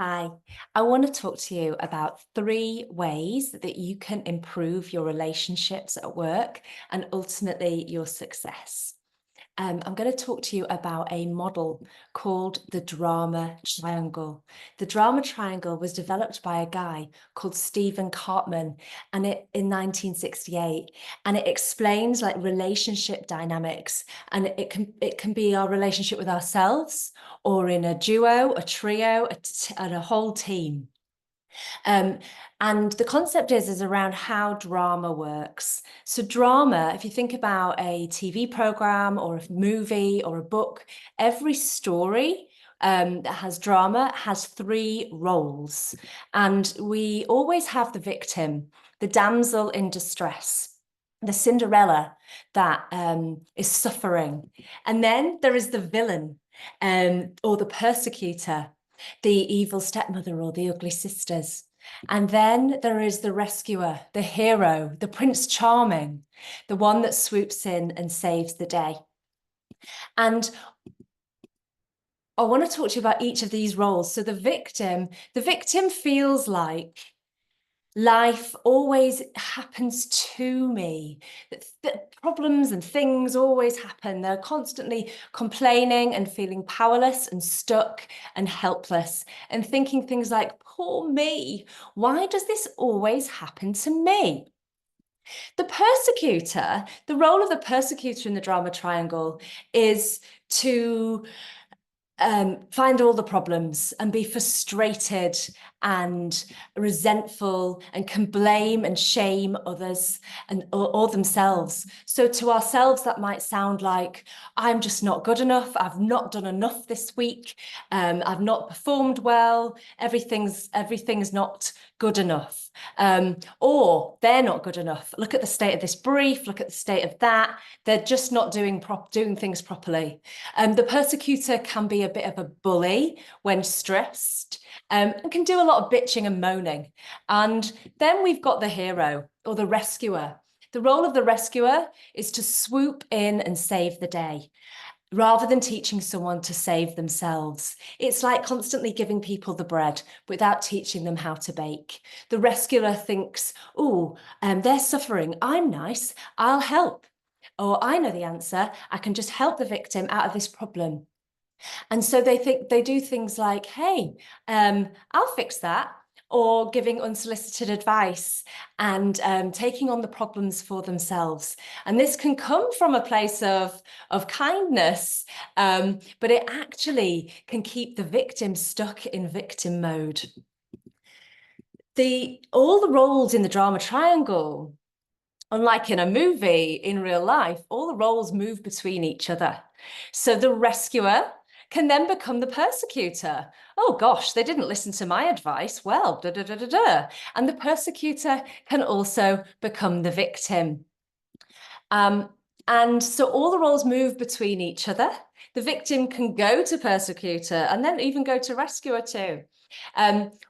Hi, I want to talk to you about 3 ways that you can improve your relationships at work and ultimately your success. I'm going to talk to you about a model called the drama triangle. The drama triangle was developed by a guy called Stephen Cartman and in 1968, and it explains like relationship dynamics, and it can be our relationship with ourselves or in a duo, a trio, and a whole team. Um, and the concept is around how drama works. So drama, if you think about a TV program or a movie or a book, every story that has drama has 3 roles. And we always have the victim, the damsel in distress, the Cinderella that is suffering. And then there is the villain or the persecutor, the evil stepmother or the ugly sisters. And then there is the rescuer, the hero, the Prince Charming, the one that swoops in and saves the day. And I want to talk to you about each of these roles. So the victim feels like life always happens to me. That problems and things always happen. They're constantly complaining and feeling powerless and stuck and helpless and thinking things like, poor me, why does this always happen to me? The persecutor, the role of the persecutor in the drama triangle is to find all the problems and be frustrated and resentful and can blame and shame others and or themselves. So to ourselves, that might sound like, I'm just not good enough. I've not done enough this week. I've not performed well. Everything's not good enough. Or they're not good enough. Look at the state of this brief. Look at the state of that. They're just not doing things properly. The persecutor can be a bit of a bully when stressed, and can do a lot of bitching and moaning. And then we've got the hero or the rescuer. The role of the rescuer is to swoop in and save the day, rather than teaching someone to save themselves. It's like constantly giving people the bread without teaching them how to bake. The rescuer thinks, oh, they're suffering. I'm nice. I'll help. Or I know the answer. I can just help the victim out of this problem. And so they do things like, hey, I'll fix that, or giving unsolicited advice and taking on the problems for themselves. And this can come from a place of kindness, but it actually can keep the victim stuck in victim mode. All the roles in the drama triangle, unlike in a movie, in real life, all the roles move between each other. So the rescuer can then become the persecutor. Oh gosh, they didn't listen to my advice. Well, da da da da da. And the persecutor can also become the victim. And so all the roles move between each other. The victim can go to persecutor and then even go to rescuer too.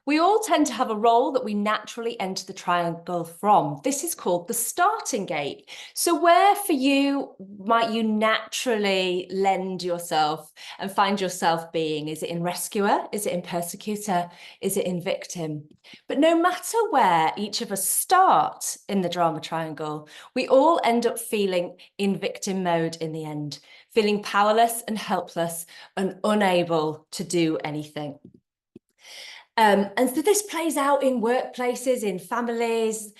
We all tend to have a role that we naturally enter the triangle from. This is called the starting gate. So where for you might you naturally lend yourself and find yourself being? Is it in rescuer? Is it in persecutor? Is it in victim? But no matter where each of us start in the drama triangle, we all end up feeling in victim mode in the end, feeling powerless and helpless and unable to do anything. And so this plays out in workplaces, in families,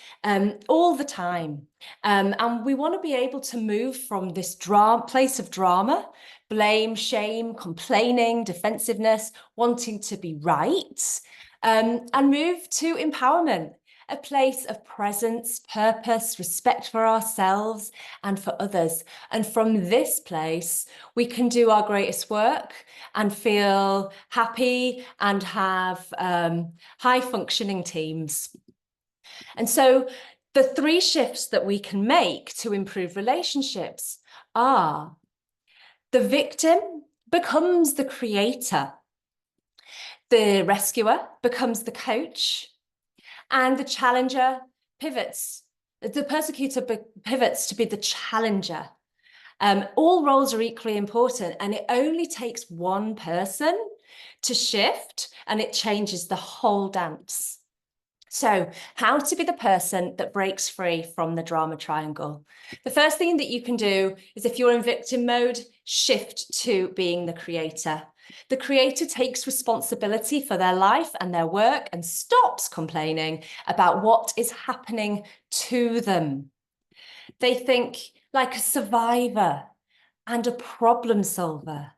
all the time. And we want to be able to move from this place of drama, blame, shame, complaining, defensiveness, wanting to be right, and move to empowerment, a place of presence, purpose, respect for ourselves and for others. And from this place, we can do our greatest work and feel happy and have high functioning teams. And so the 3 shifts that we can make to improve relationships are: the victim becomes the creator, the rescuer becomes the coach, and the challenger pivots. The persecutor pivots to be the challenger. All roles are equally important, and it only takes one person to shift, and it changes the whole dance. So, how to be the person that breaks free from the drama triangle. The first thing that you can do is, if you're in victim mode, shift to being the creator. The creator takes responsibility for their life and their work and stops complaining about what is happening to them. They think like a survivor and a problem solver.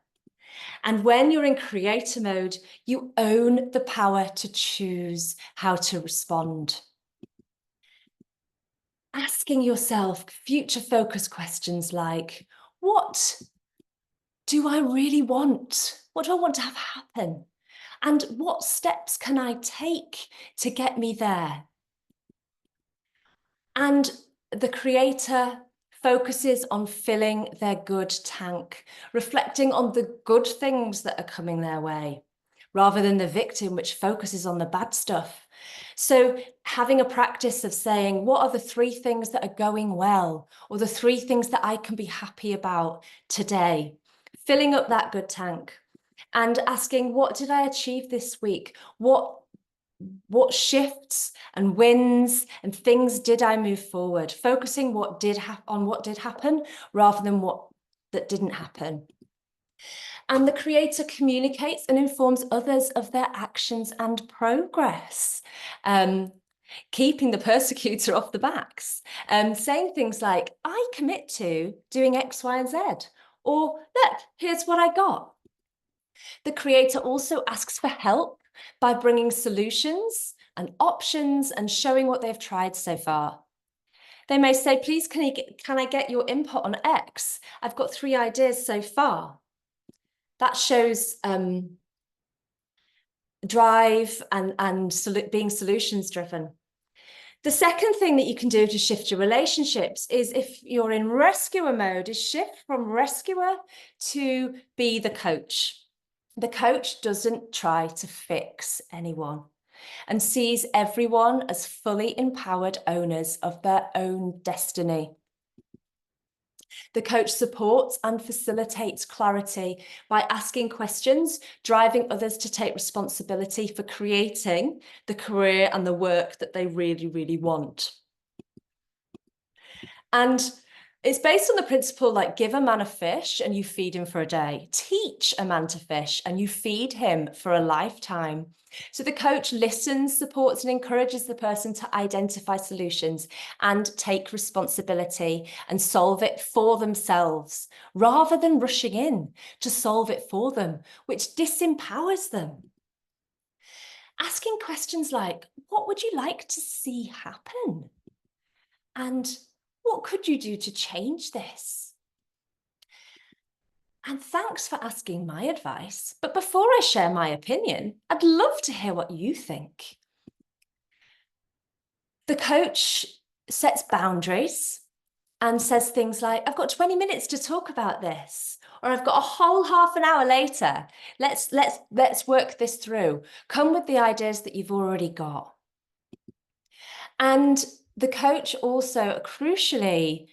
And when you're in creator mode, you own the power to choose how to respond. Asking yourself future-focused questions like, what do I really want? What do I want to have happen? And what steps can I take to get me there? And the creator focuses on filling their good tank, reflecting on the good things that are coming their way, rather than the victim, which focuses on the bad stuff. So having a practice of saying, what are the 3 things that are going well, or the 3 things that I can be happy about today? Filling up that good tank and asking, what did I achieve this week? What shifts and wins and things did I move forward? Focusing on what did happen rather than what that didn't happen. And the creator communicates and informs others of their actions and progress, keeping the persecutor off the backs, saying things like, I commit to doing X, Y, and Z, or look, here's what I got. The creator also asks for help by bringing solutions and options and showing what they've tried so far. They may say, please, can I get your input on X? I've got 3 ideas so far. That shows drive and being solutions driven. The second thing that you can do to shift your relationships is, if you're in rescuer mode, is shift from rescuer to be the coach. The coach doesn't try to fix anyone and sees everyone as fully empowered owners of their own destiny. The coach supports and facilitates clarity by asking questions, driving others to take responsibility for creating the career and the work that they really, really want. And it's based on the principle, like, give a man a fish and you feed him for a day. Teach a man to fish and you feed him for a lifetime. So the coach listens, supports, and encourages the person to identify solutions and take responsibility and solve it for themselves, rather than rushing in to solve it for them, which disempowers them. Asking questions like, what would you like to see happen? And what could you do to change this? And thanks for asking my advice. But before I share my opinion, I'd love to hear what you think. The coach sets boundaries and says things like, I've got 20 minutes to talk about this, or I've got a whole half an hour later. Let's work this through. Come with the ideas that you've already got. And the coach also, crucially,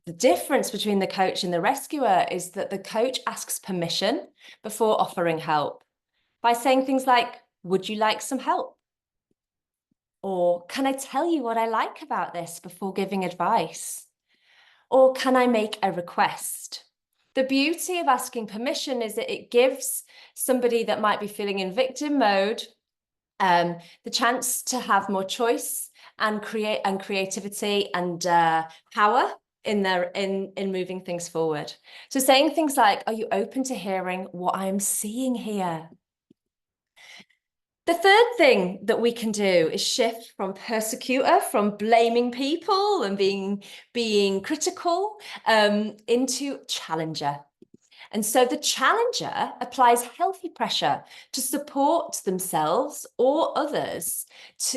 the difference between the coach and the rescuer is that the coach asks permission before offering help by saying things like, would you like some help? Or can I tell you what I like about this before giving advice? Or can I make a request? The beauty of asking permission is that it gives somebody that might be feeling in victim mode the chance to have more choice and creativity and power in moving things forward. So saying things like, are you open to hearing what I'm seeing here? The third thing that we can do is shift from persecutor, from blaming people and being critical, into challenger. And so the challenger applies healthy pressure to support themselves or others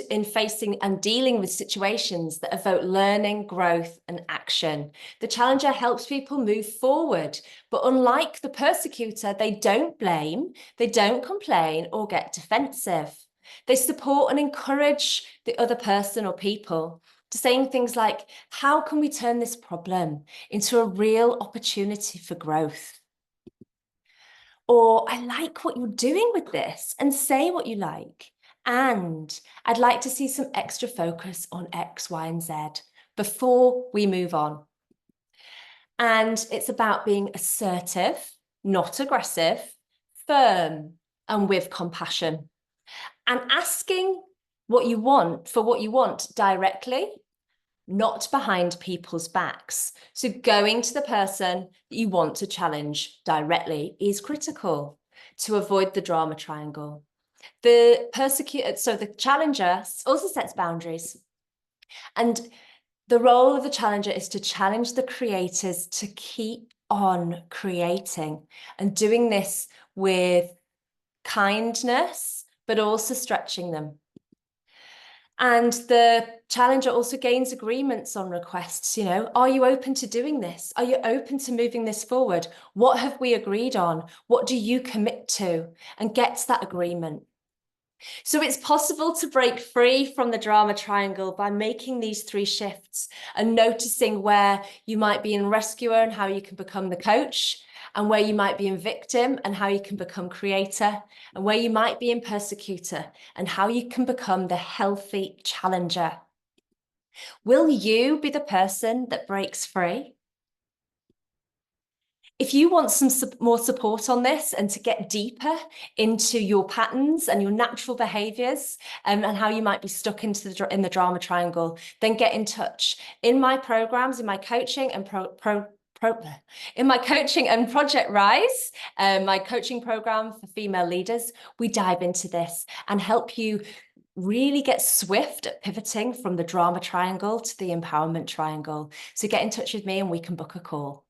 in facing and dealing with situations that evoke learning, growth, and action. The challenger helps people move forward, but unlike the persecutor, they don't blame, they don't complain or get defensive. They support and encourage the other person or people to saying things like, how can we turn this problem into a real opportunity for growth? Or I like what you're doing with this, and say what you like. And I'd like to see some extra focus on X, Y, and Z before we move on. And it's about being assertive, not aggressive, firm, and with compassion. And asking what you want for what you want directly, not behind people's backs. So going to the person that you want to challenge directly is critical to avoid the drama triangle. The challenger also sets boundaries. And the role of the challenger is to challenge the creators to keep on creating and doing this with kindness, but also stretching them. And the challenger also gains agreements on requests. You know, are you open to doing this? Are you open to moving this forward? What have we agreed on? What do you commit to? And gets that agreement. So it's possible to break free from the drama triangle by making these 3 shifts and noticing where you might be in rescuer and how you can become the coach, and where you might be in victim and how you can become creator, and where you might be in persecutor and how you can become the healthy challenger. Will you be the person that breaks free? If you want some more support on this and to get deeper into your patterns and your natural behaviors, and how you might be stuck in the drama triangle, then get in touch. In my programs, in my coaching and Project Rise, my coaching program for female leaders, we dive into this and help you really get swift at pivoting from the drama triangle to the empowerment triangle. So get in touch with me and we can book a call.